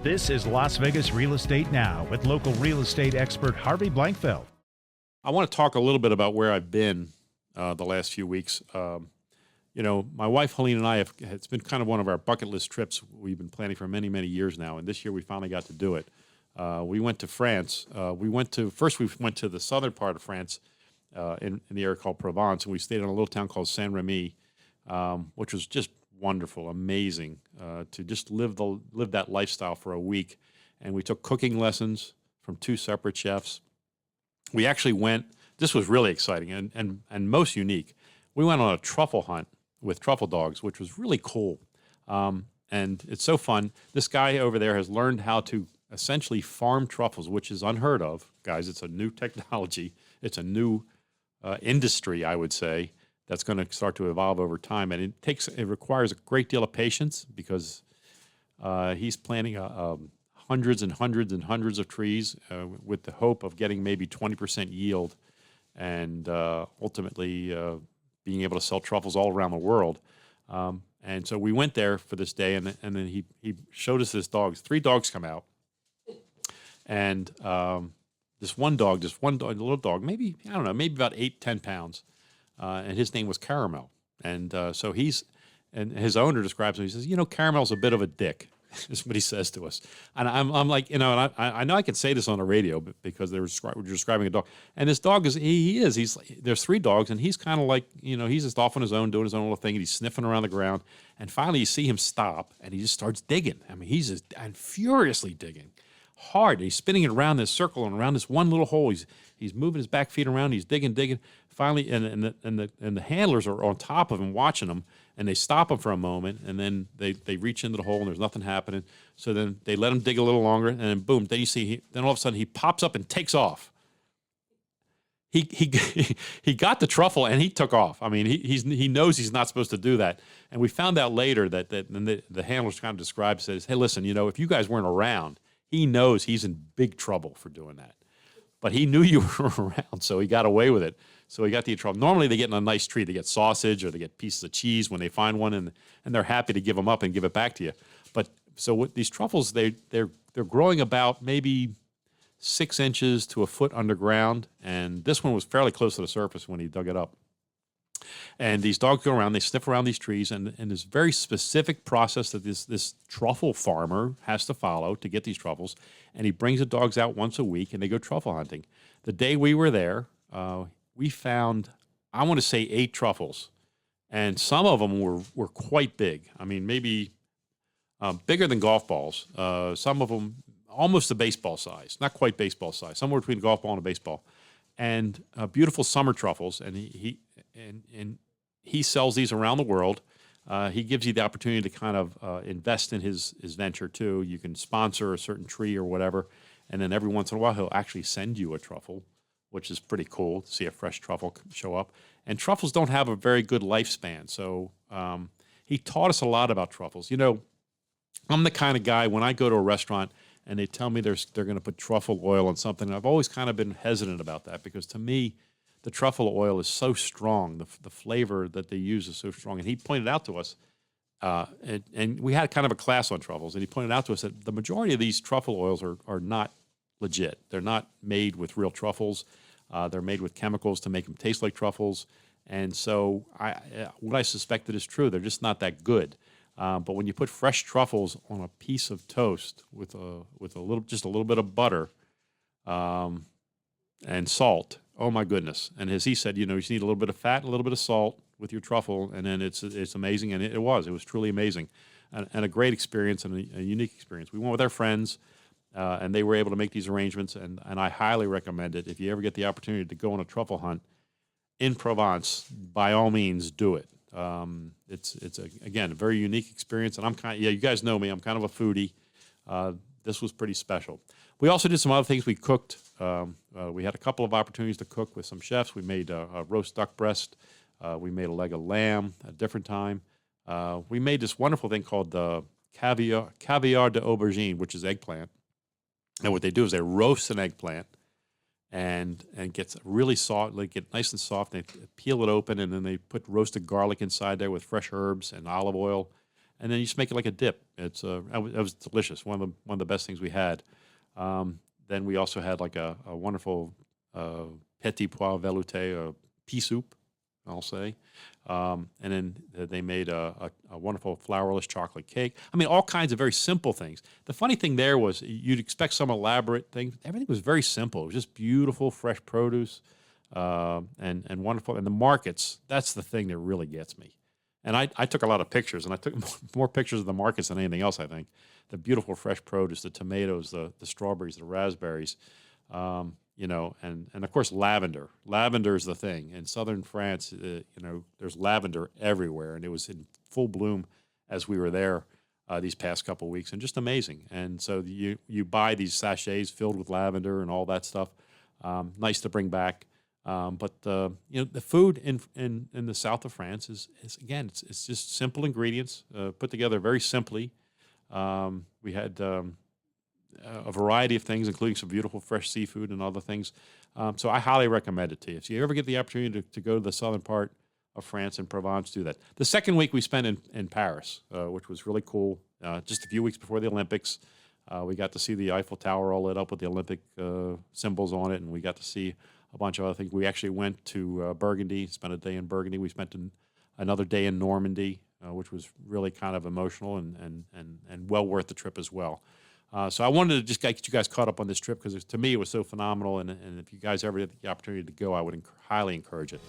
This is Las Vegas Real Estate Now with local real estate expert Harvey Blankfeld. I want to talk a little bit about where I've been the last few weeks. My wife Helene and I it's been kind of one of our bucket list trips we've been planning for many, many years now, and this year we finally got to do it. We went to France. We went to the southern part of France in the area called Provence, and we stayed in a little town called Saint-Rémy, which was just wonderful, amazing to just live that lifestyle for a week. And we took cooking lessons from two separate chefs. We actually went. This was really exciting and most unique. We went on a truffle hunt with truffle dogs, which was really cool. And it's so fun. This guy over there has learned how to essentially farm truffles, which is unheard of, guys. It's a new technology. It's a new industry, I would say, that's going to start to evolve over time. And it requires a great deal of patience because he's planting hundreds and hundreds and hundreds of trees with the hope of getting maybe 20% yield and ultimately being able to sell truffles all around the world. And so we went there for this day, and then he showed us this dogs. 3 dogs come out, and this one dog, a little dog, maybe about 8-10 pounds, and his name was Caramel. And so and his owner describes him. He says, Caramel's a bit of a dick. Is what he says to us. And I'm like, and I know I can say this on the radio because we're describing a dog. And this dog there's 3 dogs, and he's kind of like, he's just off on his own, doing his own little thing, and he's sniffing around the ground. And finally you see him stop, and he just starts digging. I mean, he's just furiously digging hard. He's spinning it around this circle and around this one little hole. He's moving his back feet around. He's digging. Finally, and the handlers are on top of him watching him, and they stop him for a moment, and then they reach into the hole, and there's nothing happening. So then they let him dig a little longer, and then boom, then you see then all of a sudden he pops up and takes off. He got the truffle and he took off. I mean, he knows he's not supposed to do that. And we found out later that the handlers kind of described, says, hey, listen, if you guys weren't around, he knows he's in big trouble for doing that. But he knew you were around, so he got away with it. So he got the trouble. Normally they get in a nice treat. They get sausage or they get pieces of cheese when they find one, and they're happy to give them up and give it back to you. But so with these truffles, they're growing about maybe 6 inches to a foot underground, and this one was fairly close to the surface when he dug it up. And these dogs go around, they sniff around these trees, and this very specific process that this truffle farmer has to follow to get these truffles. And he brings the dogs out once a week, and they go truffle hunting. The day we were there, we found, I want to say 8 truffles, and some of them were quite big. I mean, maybe bigger than golf balls. Some of them almost a baseball size, not quite baseball size, somewhere between a golf ball and a baseball. And beautiful summer truffles, and he sells these around the world. He gives you the opportunity to kind of invest in his venture too. You can sponsor a certain tree or whatever, and then every once in a while he'll actually send you a truffle, which is pretty cool to see a fresh truffle show up. And truffles don't have a very good lifespan, so he taught us a lot about truffles. I'm the kind of guy, when I go to a restaurant and they tell me they're going to put truffle oil on something, I've always kind of been hesitant about that because to me, the truffle oil is so strong. The flavor that they use is so strong. And he pointed out to us, and we had kind of a class on truffles, and he pointed out to us that the majority of these truffle oils are not legit. They're not made with real truffles. They're made with chemicals to make them taste like truffles. And so what I suspected is true. They're just not that good. But when you put fresh truffles on a piece of toast with a little bit of butter and salt, oh my goodness! And as he said, you just need a little bit of fat, a little bit of salt with your truffle, and then it's amazing. And it was truly amazing, and a great experience and a unique experience. We went with our friends, and they were able to make these arrangements, and I highly recommend it. If you ever get the opportunity to go on a truffle hunt in Provence, by all means, do it. It's again a very unique experience, and you guys know me. I'm kind of a foodie. This was pretty special. We also did some other things. We cooked. We had a couple of opportunities to cook with some chefs. We made a roast duck breast. We made a leg of lamb at a different time. We made this wonderful thing called caviar de aubergine, which is eggplant. And what they do is they roast an eggplant and gets really soft, get nice and soft. They peel it open, and then they put roasted garlic inside there with fresh herbs and olive oil. and then you just make it like a dip. It was delicious. One of the best things we had. Then we also had like a wonderful petit pois velouté, or pea soup, I'll say. And then they made a wonderful flourless chocolate cake. I mean, all kinds of very simple things. The funny thing there was you'd expect some elaborate things. Everything was very simple. It was just beautiful, fresh produce, and wonderful. And the markets, that's the thing that really gets me. And I took a lot of pictures, and I took more pictures of the markets than anything else, I think. The beautiful fresh produce, the tomatoes, the strawberries, the raspberries, and of course lavender. Lavender is the thing. In southern France, there's lavender everywhere, and it was in full bloom as we were there these past couple of weeks, and just amazing. And so you buy these sachets filled with lavender and all that stuff. Nice to bring back. But the food in the south of France is again, it's just simple ingredients put together very simply. We had a variety of things, including some beautiful fresh seafood and other things. So I highly recommend it to you. If you ever get the opportunity to go to the southern part of France and Provence, do that. The second week we spent in Paris, which was really cool. Just a few weeks before the Olympics, we got to see the Eiffel Tower all lit up with the Olympic symbols on it, and we got to see a bunch of other things. We actually went to Burgundy, spent a day in Burgundy. We spent another day in Normandy, which was really kind of emotional and well worth the trip as well. So I wanted to just get you guys caught up on this trip because to me it was so phenomenal. And if you guys ever get the opportunity to go, I would highly encourage it.